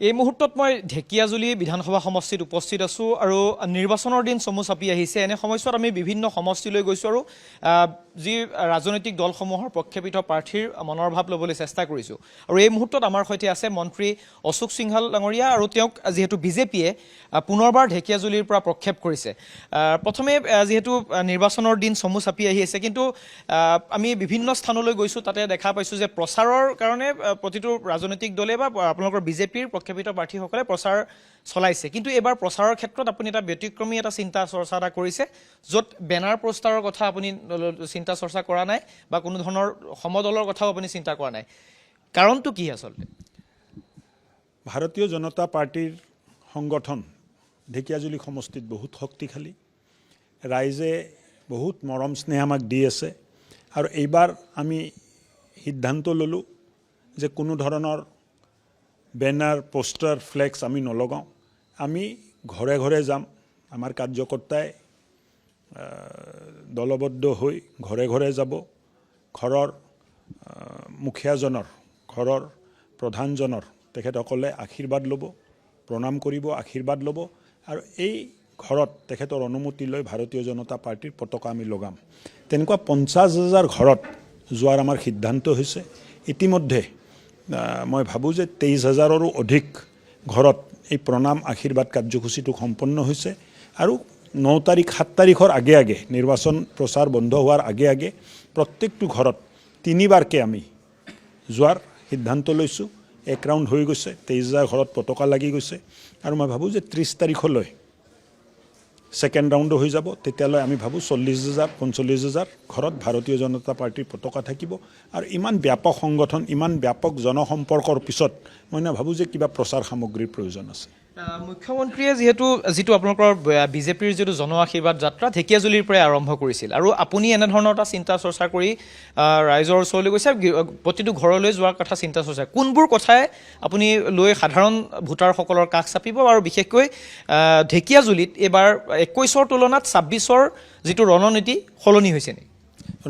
এই মুহূৰ্তত মই ঢেকিয়াজুলি বিধানসভা সমষ্টিত উপস্থিত আছোঁ আৰু নিৰ্বাচনৰ দিন চমু চাপি আহিছে। এনে সময়ছোৱাত আমি বিভিন্ন সমষ্টিলৈ গৈছোঁ আৰু যি ৰাজনৈতিক দলসমূহৰ প্ৰক্ষেপিত প্ৰাৰ্থীৰ মনৰ ভাৱ ল'বলৈ চেষ্টা কৰিছোঁ। আৰু এই মুহূৰ্তত আমাৰ সৈতে আছে মন্ত্ৰী অশোক সিংহাল ডাঙৰীয়া আৰু তেওঁক যিহেতু বিজেপিয়ে পুনৰবাৰ ঢেকিয়াজুলিৰ পৰা প্ৰক্ষেপ কৰিছে। প্ৰথমে যিহেতু নিৰ্বাচনৰ দিন চমু চাপি আহি আছে, কিন্তু আমি বিভিন্ন স্থানলৈ গৈছোঁ, তাতে দেখা পাইছোঁ যে প্ৰচাৰৰ কাৰণে প্ৰতিটো ৰাজনৈতিক দলে বা আপোনালোকৰ বিজেপিৰ প্ৰক্ষেপিত প্ৰাৰ্থীসকলে প্ৰচাৰ চলাইছে। কিন্তু এইবাৰ প্ৰচাৰৰ ক্ষেত্ৰত আপুনি এটা ব্যতিক্ৰমী এটা চিন্তা চৰ্চা এটা কৰিছে, য'ত বেনাৰ পোষ্টাৰৰ কথা আপুনি চিন্তা চৰ্চা কৰা নাই বা কোনো ধৰণৰ সমদলৰ কথাও আপুনি চিন্তা কৰা নাই। কাৰণটো কি আচলতে? ভাৰতীয় জনতা পাৰ্টিৰ সংগঠন ঢেকিয়াজুলি সমষ্টিত বহুত শক্তিশালী। ৰাইজে বহুত মৰম স্নেহ আমাক দি আছে আৰু এইবাৰ আমি সিদ্ধান্ত ল'লোঁ যে কোনো ধৰণৰ বেনাৰ পোষ্টাৰ ফ্লেক্স আমি নলগাওঁ। আমি ঘৰে ঘৰে যাম। আমাৰ কাৰ্যকৰ্তাই দলবদ্ধ হৈ ঘৰে ঘৰে যাব। ঘৰৰ মুখীয়াজনৰ, ঘৰৰ প্ৰধানজনৰ তেখেতসকলে আশীৰ্বাদ ল'ব, প্ৰণাম কৰিব, আশীৰ্বাদ ল'ব আৰু এই ঘৰত তেখেতৰ অনুমতি লৈ ভাৰতীয় জনতা পাৰ্টিৰ পতাকা আমি লগাম। তেনেকুৱা 50,000 ঘৰত যোৱাৰ আমাৰ সিদ্ধান্ত হৈছে। ইতিমধ্যে মই ভাবোঁ যে 23,000ৰো অধিক ঘৰত এই প্ৰণাম আশীৰ্বাদ কাৰ্যসূচীটো সম্পন্ন হৈছে আৰু 9 তাৰিখ 7 তাৰিখৰ আগে আগে নিৰ্বাচন প্ৰচাৰ বন্ধ হোৱাৰ আগে আগে প্ৰত্যেকটো ঘৰত 3বাৰকৈ আমি যোৱাৰ সিদ্ধান্ত লৈছোঁ। 1 ৰাউণ্ড হৈ গৈছে, 23,000 ঘৰত পতাকা লাগি গৈছে আৰু মই ভাবোঁ যে 30 তাৰিখলৈ ছেকেণ্ড ৰাউণ্ডো হৈ যাব। তেতিয়ালৈ আমি ভাবোঁ 40,000 45,000 ঘৰত ভাৰতীয় জনতা পাৰ্টিৰ পতাকা থাকিব। আৰু ইমান ব্যাপক সংগঠন, ইমান ব্যাপক জনসম্পৰ্কৰ পিছত মই নাভাবোঁ যে কিবা প্ৰচাৰ সামগ্ৰীৰ প্ৰয়োজন আছে। মুখ্যমন্ত্ৰীয়ে যিটো আপোনালোকৰ বিজেপিৰ যিটো জন আশীৰ্বাদ যাত্ৰা ঢেকিয়াজুলিৰ পৰাই আৰম্ভ কৰিছিল আৰু আপুনি এনেধৰণৰ এটা চিন্তা চৰ্চা কৰি ৰাইজৰ ওচৰলৈ গৈছে, প্ৰতিটো ঘৰলৈ যোৱাৰ কথা চিন্তা চৰ্চা, কোনবোৰ কথাই আপুনি লৈ সাধাৰণ ভোটাৰসকলৰ কাষ চাপিব আৰু বিশেষকৈ ঢেকিয়াজুলিত এইবাৰ 21ৰ তুলনাত 26ৰ যিটো ৰণনীতি সলনি হৈছে নেকি?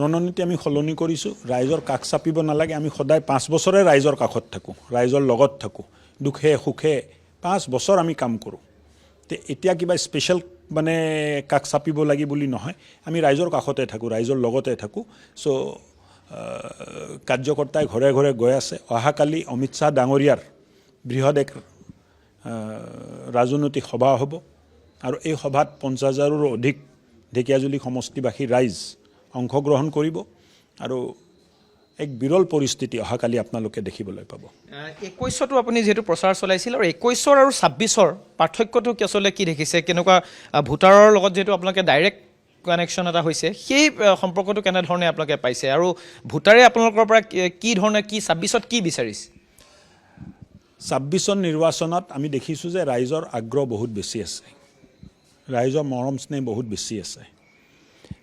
ৰণনীতি আমি সলনি কৰিছোঁ। ৰাইজৰ কাষ চাপিব নালাগে। আমি সদায় 5 বছৰে ৰাইজৰ কাষত থাকোঁ, ৰাইজৰ লগত থাকোঁ, দুখে সুখে 5 বছৰ আমি কাম কৰোঁ। এতিয়া কিবা স্পেচিয়েল কাষ চাপিব লাগে বুলি নহয়, আমি ৰাইজৰ কাষতে থাকোঁ, ৰাইজৰ লগতে থাকোঁ। চ' কাৰ্যকৰ্তাই ঘৰে ঘৰে গৈ আছে। অহাকালি অমিত শ্বাহ ডাঙৰীয়াৰ বৃহৎ এক ৰাজনৈতিক সভা হ'ব আৰু এই সভাত 50,000ৰো অধিক ঢেকিয়াজুলি সমষ্টিবাসী ৰাইজ অংশগ্ৰহণ কৰিব আৰু এক বিৰল পৰিস্থিতি অহাকালি আপোনালোকে দেখিবলৈ পাব। 21তো আপুনি যিহেতু প্ৰচাৰ চলাইছিল আৰু 21 আৰু 26ৰ পাৰ্থক্যটো আচলতে কি দেখিছে? কেনেকুৱা ভোটাৰৰ লগত যিহেতু আপোনালোকে ডাইৰেক্ট কানেকশ্যন এটা হৈছে, সেই সম্পৰ্কটো কেনেধৰণে আপোনালোকে পাইছে আৰু ভোটাৰে আপোনালোকৰ পৰা কি ধৰণে 26ত কি বিচাৰিছে? 26ৰ নিৰ্বাচনত আমি দেখিছোঁ যে ৰাইজৰ আগ্ৰহ বহুত বেছি আছে, ৰাইজৰ মৰম স্নেহ বহুত বেছি আছে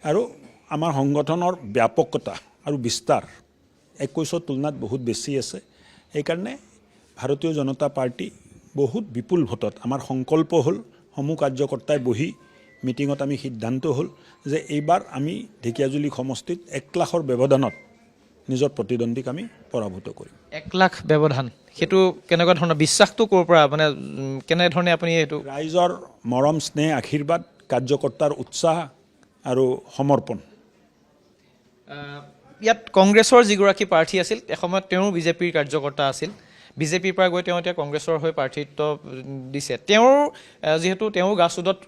আৰু আমাৰ সংগঠনৰ ব্যাপকতা আৰু বিস্তাৰ 21ৰ তুলনাত বহুত বেছি আছে। সেইকাৰণে ভাৰতীয় জনতা পাৰ্টি বহুত বিপুল ভোটত, আমাৰ সংকল্প হ'ল, সমূহ কাৰ্যকৰ্তাই বহি মিটিঙত আমি সিদ্ধান্ত হ'ল যে এইবাৰ আমি ঢেকিয়াজুলি সমষ্টিত 1 লাখৰ ব্যৱধানত নিজৰ প্ৰতিদ্বন্দ্বীক আমি পৰাভূত কৰিম। 1 লাখ ব্যৱধান, সেইটো কেনেকুৱা ধৰণৰ বিশ্বাসটো ক'ৰ পৰা, কেনেধৰণে আপুনি এইটো? ৰাইজৰ মৰম স্নেহ আশীৰ্বাদ, কাৰ্যকৰ্তাৰ উৎসাহ আৰু সমৰ্পণ। ইয়াত কংগ্ৰেছৰ যিগৰাকী প্ৰাৰ্থী আছিল, এসময়ত তেওঁ বিজেপিৰ কাৰ্যকৰ্তা আছিল, বিজেপিৰ পৰা গৈ তেওঁ এতিয়া কংগ্ৰেছৰ হৈ প্ৰাৰ্থিত্ব দিছে। যিহেতু তেওঁ গ্ৰাছৰুটত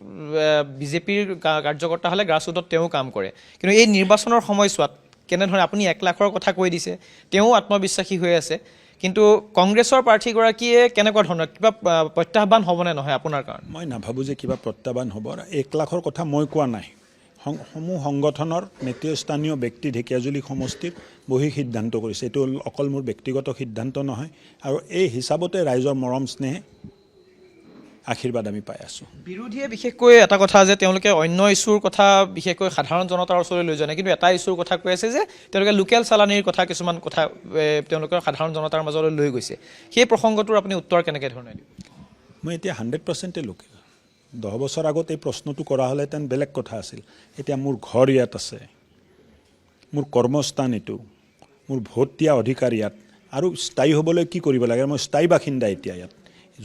বিজেপিৰ কাৰ্যকৰ্তা হ'লে গ্ৰাছৰুটত তেওঁ কাম কৰে, কিন্তু এই নিৰ্বাচনৰ সময়ছোৱাত কেনেধৰণে আপুনি 1 লাখৰ কথা কৈ দিছে, তেওঁ আত্মবিশ্বাসী হৈ আছে, কিন্তু কংগ্ৰেছৰ প্ৰাৰ্থীগৰাকীয়ে কেনেকুৱা ধৰণৰ কিবা প্ৰত্যাহ্বান হ'বনে নহয় আপোনাৰ কাৰণে? মই নাভাবোঁ যে কিবা প্ৰত্যাহ্বান হ'ব। 1 লাখৰ কথা মই কোৱা নাই, সমূহ সংগঠনৰ নেতৃস্থানীয় ব্যক্তি ঢেকিয়াজুলি সমষ্টিত বহি সিদ্ধান্ত কৰিছে। এইটো অকল মোৰ ব্যক্তিগত সিদ্ধান্ত নহয় আৰু এই হিচাপতে ৰাইজৰ মৰম স্নেহে আশীৰ্বাদ আমি পাই আছোঁ। বিৰোধীয়ে বিশেষকৈ এটা কথা যে তেওঁলোকে অন্য ইছ্যুৰ কথা বিশেষকৈ সাধাৰণ জনতাৰ ওচৰলৈ লৈ যোৱা নাই, কিন্তু এটা ইছ্যুৰ কথা কৈ আছে যে তেওঁলোকে লোকেল চালানীৰ কথা, কিছুমান কথা তেওঁলোকৰ সাধাৰণ জনতাৰ মাজলৈ লৈ গৈছে। সেই প্ৰসংগটোৰ আপুনি উত্তৰ কেনেকৈ ধৰণে দিব? মই এতিয়া 100% লোকেল। 10 বছৰ আগত এই প্ৰশ্নটো কৰা হ'লেহেঁতেন বেলেগ কথা আছিল। এতিয়া মোৰ ঘৰ ইয়াত আছে, মোৰ কৰ্মস্থান এইটো, মোৰ ভোট দিয়া অধিকাৰ ইয়াত, আৰু স্থায়ী হ'বলৈ কি কৰিব লাগে? মই স্থায়ী বাসিন্দা এতিয়া ইয়াত।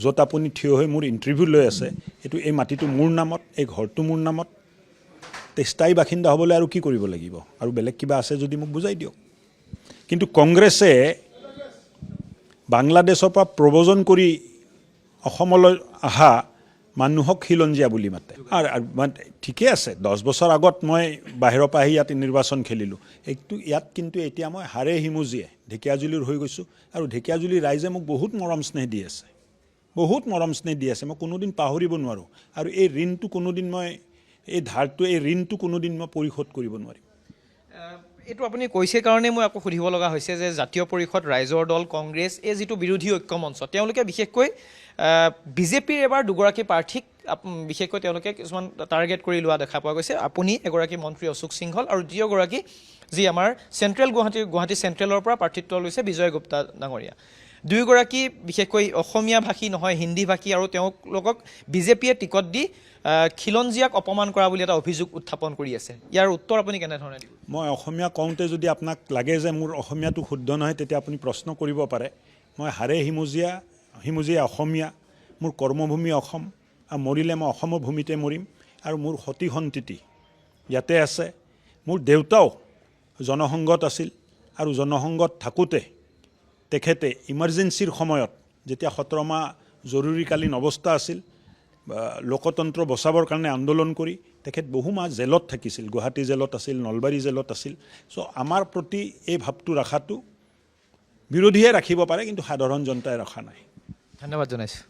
য'ত আপুনি থিয় হৈ মোৰ ইণ্টাৰভিউ লৈ আছে এইটো এই মাটিটো মোৰ নামত, এই ঘৰটো মোৰ নামত। স্থায়ী বাসিন্দা হ'বলৈ আৰু কি কৰিব লাগিব? আৰু বেলেগ কিবা আছে যদি মোক বুজাই দিয়ক। কিন্তু কংগ্ৰেছে বাংলাদেশৰ পৰা প্ৰব্ৰজন কৰি অসমলৈ অহা মানুহক খিলঞ্জীয়া বুলি মাতে। আৰু ঠিকে আছে, 10 বছৰ আগত মই বাহিৰৰ পৰা আহি ইয়াত নিৰ্বাচন খেলিলোঁ। ইয়াত কিন্তু এতিয়া মই হাড়ে হিমুজিয়ে ঢেকীয়াজুলিৰ হৈ গৈছোঁ, আৰু ঢেকীয়াজুলিৰ ৰাইজে মোক বহুত মৰম স্নেহ দি আছে, বহুত মৰম স্নেহ দি আছে। মই কোনোদিন পাহৰিব নোৱাৰোঁ। আৰু এই ঋণটো কোনোদিন এই ঋণটো কোনোদিন মই পৰিশোধ কৰিব নোৱাৰিম। এইটো আপুনি কৈছে কাৰণে মই আকৌ সুধিব লগা হৈছে যে জাতীয় পৰিষদ, ৰাইজৰ দল, কংগ্ৰেছ, এই যিটো বিৰোধী ঐক্যমঞ্চ, তেওঁলোকে বিশেষকৈ বিজেপিৰ এবাৰ দুগৰাকী প্ৰাৰ্থীক বিশেষকৈ তেওঁলোকে কিছুমান টাৰ্গেট কৰি লোৱা দেখা পোৱা গৈছে। আপুনি এগৰাকী মন্ত্ৰী অশোক সিংহল, আৰু দ্বিতীয়গৰাকী যি আমাৰ গুৱাহাটী চেণ্ট্ৰেলৰ পৰা প্ৰাৰ্থিত্ব লৈছে বিজয় গুপ্তা ডাঙৰীয়া। দুয়োগৰাকী বিশেষকৈ অসমীয়া ভাষী নহয়, হিন্দী ভাষী, আৰু তেওঁলোকক বিজেপিয়ে টিকট দি খিলঞ্জীয়াক অপমান কৰা বুলি এটা অভিযোগ উত্থাপন কৰি আছে। ইয়াৰ উত্তৰ আপুনি কেনেধৰণে দিব? মই অসমীয়া কওঁতে যদি আপোনাক লাগে যে মোৰ অসমীয়াটো শুদ্ধ নহয়, তেতিয়া আপুনি প্ৰশ্ন কৰিব পাৰে। মই হাড়ে হিমুজিয়া অসমীয়া, মোৰ কৰ্মভূমি অসম, আৰু মৰিলে মই অসমৰ ভূমিতে মৰিম। আৰু মোৰ সতি সন্ততি ইয়াতে আছে। মোৰ দেউতাও জনসংঘত আছিল, আৰু জনসংঘত থাকোঁতে তেখেতে ইমাৰ্জেঞ্চিৰ সময়ত, যেতিয়া 17 মাহ জৰুৰীকালীন অৱস্থা আছিল, লোকতন্ত্ৰ বচাবৰ কাৰণে আন্দোলন কৰি তেখেত বহু মাহ জেলত থাকিছিল। গুৱাহাটী জেলত আছিল, নলবাৰী জেলত আছিল। আমাৰ প্ৰতি এই ভাৱটো ৰখাটো বিৰোধীয়ে ৰাখিব পাৰে, কিন্তু সাধাৰণ জনতাই ৰখা নাই। ধন্যবাদ জনাইছোঁ।